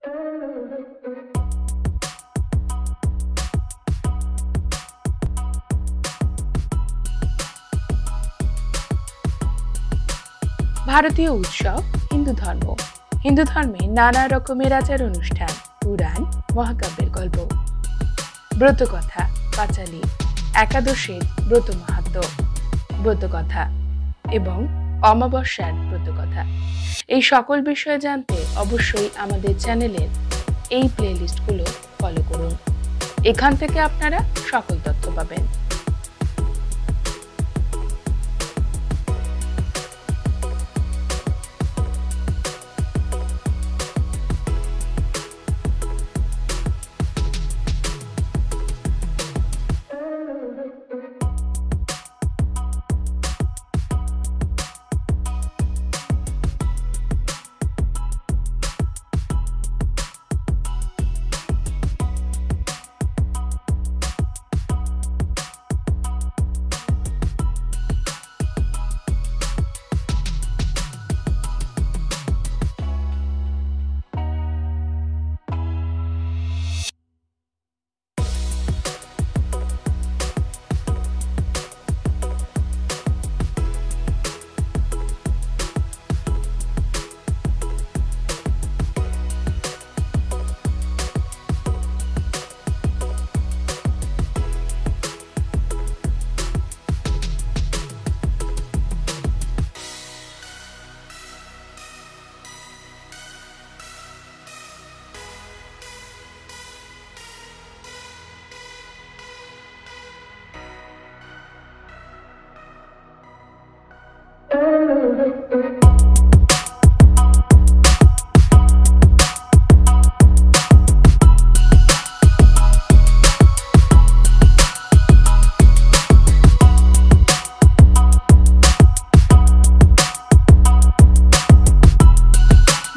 ভারতীয় উৎসব হিন্দু ধর্ম। হিন্দু ধর্মে নানা রকমের আচার অনুষ্ঠান, পুরাণ, মহাকাব্যের গল্প, ব্রতকথা, পাঁচালী, একাদশের ব্রত মাহাত্ম্য, ব্রতকথা এবং অমাবস্যার ব্রতকথা, এই সকল বিষয়ে জানতে অবশ্যই আমাদের চ্যানেলের এই প্লেলিস্টগুলো ফলো করুন। এখান থেকে আপনারা সকল তথ্য পাবেন।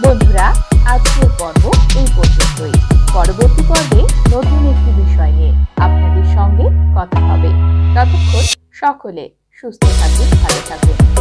বন্ধুরা, আজকের পর্ব এই পর্যন্তই। পরবর্তী পর্বে নতুন একটি বিষয় নিয়ে আপনাদের সঙ্গে কথা হবে। ততক্ষণ সকলে সুস্থ থাকুন, ভালো থাকুন।